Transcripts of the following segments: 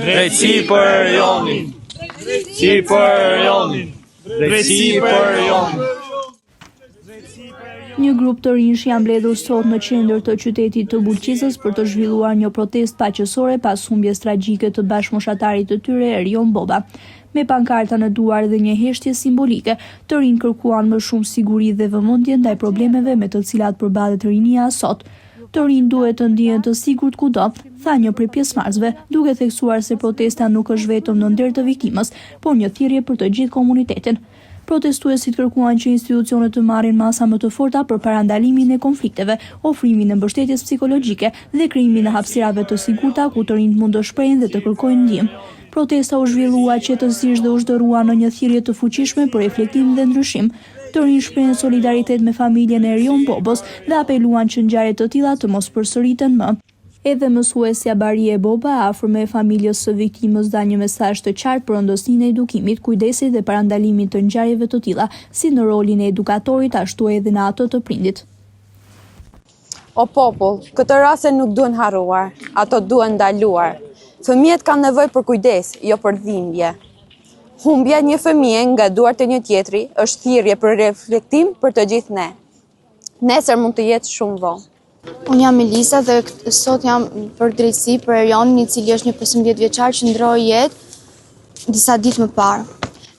Drejtësi për Erionin. Drejtësi për Erionin. Drejtësi për Erionin. Një grup të rinj janë mbledhur sot në qendër të qytetit të Bulqizës për të zhvilluar një protestë paqësore pas humbjes tragjike të bashkëmoshatarit të tyre Erion Boba. Me pankarta në duar dhe një heshtje simbolike, të rinj kërkuan më shumë siguri dhe vëmendje ndaj problemeve me të cilat përballet rinia sot. Të rinj duhet të ndihen të sigurt kudo, tha një prej pjesëmarrësve, duke theksuar se protesta nuk është vetëm në nder të viktimës, por një thirrje për të gjithë komunitetin. Protestuesit kërkuan që institucionet të marrin masa më të forta për parandalimin e konflikteve, ofrimin e mbështetjes psikologjike dhe krijimin e hapësirave të sigurta ku të rinjt mund të shprehen dhe të kërkojnë ndihmë. Protesta u zhvillua qetësisht dhe u zhdërua në një thirrje të fuqishme për reflektim dhe ndryshim. Të rinj shprehen solidaritet me familjen e Erion Bobos dhe apeluan që ngjarje të tilla të mos përsëriten më. Edhe mësuesja Barie Boba, afër me familjes së viktimës, dha një mesazh të qartë për rëndësinë e edukimit, kujdesit dhe parandalimit të ngjarjeve të tilla, si në rolin e edukatorit ashtu edhe në ato të prindit. O popull, këtë raste nuk duhen harruar, ato duhen ndaluar. Fëmijët kanë nevojë për kujdes, jo për dhimbje. Humbja një fëmie nga duart e një tjetri është thirrje për reflektim për të gjithë ne. Nesër mund të jetë shumë vonë. Unë jam Elisa dhe sot jam për drejtësi për Erionin, i cili është një 15 vjeçar që ndroi jetë disa ditë më parë.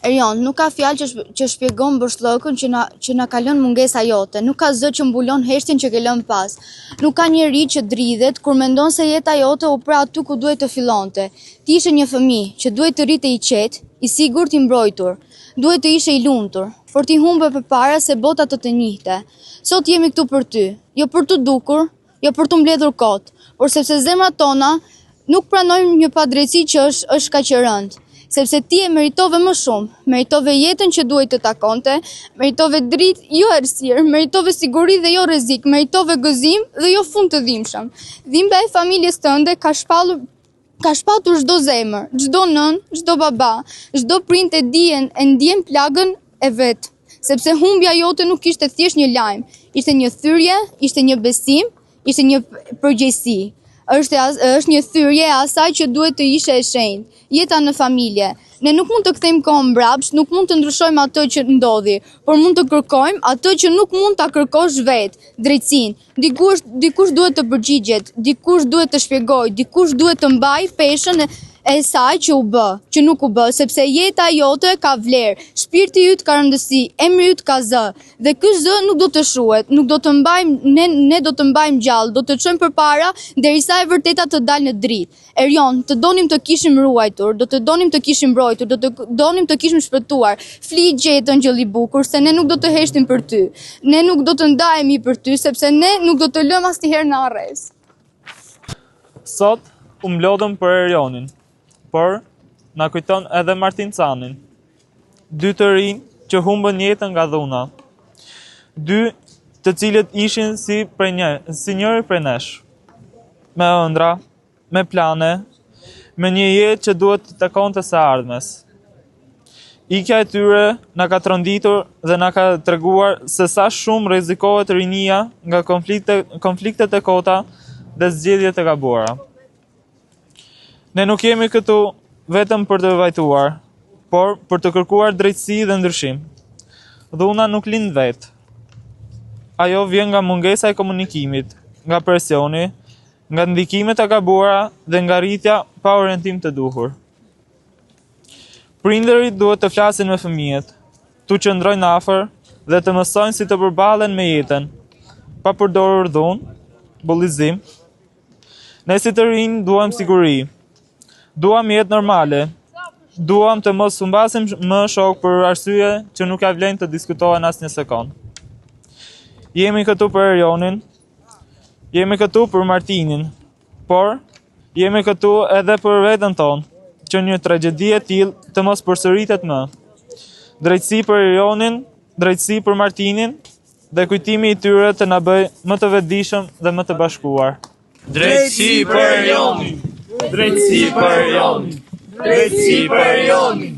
Erion, nuk ka fjalë që shpjegon bëshllëkun që na kalon mungesa jote, nuk ka zë që mbulon heshtjen që ke lënë pas. Nuk ka njeri që dridhet kur mendon se jeta jote u pra aty ku duhet të fillonte. Ti ishe një fëmijë që duhet të rritej i qetë, i sigurt, i mbrojtur. Duhet të ishe i lumtur, por ti humbe përpara se bota të njihte. Sot jemi këtu për ty, jo për të dukur, jo për të mbledhur kot, por sepse zemrat tona nuk pranojnë një padrejtësi që është kaq e rëndë. Sepse ti e meritove më shumë, meritove jetën që duhet të takonte, meritove dritë, jo errësirë, meritove siguri dhe jo rrezik, meritove gëzim dhe jo fund të dhimbshëm. Dhimbja e familjes tënde ka shpatur çdo zemër, çdo nën, çdo baba, çdo prind e ndjen plagën e vet, sepse humbja jote nuk ishte thjesht një lajm, ishte një thyrje, ishte një besim, ishte një përgjegjësi. Është një thyrje e asaj që duhet të ishe e shenjtë, jeta në familje. Ne nuk mund të kthejmë kohën mbrapsht, nuk mund të ndryshojmë atë që ndodhi, por mund të kërkojmë atë që nuk mund ta kërkosh vetë, drejtësinë. Dikush duhet të përgjigjet, dikush duhet të shpjegojë, dikush duhet të mbajë peshën e saj që u bë, që nuk u bë, sepse jeta jote ka vlerë, shpirti yt ka rëndësi, emri yt ka zë, dhe ky zë nuk do të shuhet, nuk do të mbajmë, ne do të mbajmë gjallë, do të çojmë përpara derisa e vërteta të dalë në dritë. Erion, të donim të kishim ruajtur, do të donim të kishim mbrojtur, do të donim të kishim shpëtuar. Fli gjetën gjëll i bukur, se ne nuk do të heshtim për ty. Ne nuk do të ndahemi për ty, sepse ne nuk do të lëmë asnjëherë në arrest. Sot u mblodhëm për Erionin, por na kujton edhe Martin Canin. Dy të rinj që humbën jetën nga dhuna. Dy të cilët ishin si njëri prej nesh. Me ëndra, me plane, me një jetë që duhet të takonte së ardhmes. Ikja e tyre na ka tronditur dhe na ka treguar se sa shumë rrezikohet rinia nga konfliktet e kota dhe zgjedhjet e gabuara. Ne nuk jemi këtu vetëm për të vajtuar, por për të kërkuar drejtësi dhe ndryshim. Dhuna nuk lind vetë. Ajo vjen nga mungesa e komunikimit, nga presioni, nga ndikimet e gabuara dhe nga rritja pa orientim të duhur. Prindërit duhet të flasin me fëmijët, tu qëndrojnë afër dhe të mësojnë si të përballen me jetën, pa përdorur dhunë, bullizim. Ne si të rinj duam siguri. Duam jetë normale, duam të mos humbasim më shok për arsye që nuk ka vlen të diskutohen as një sekond. Jemi këtu për Erionin, jemi këtu për Martinin, por jemi këtu edhe për veten tonë, që një tragjedi e tillë të mos përsëritet më. Drejtësi për Erionin, drejtësi për Martinin, dhe kujtimi i tyre të na bëj më të vetëdijshëm dhe më të bashkuar. Drejtësi për Erionin. Drejtësi për Erionin. Drejtësi për Erionin.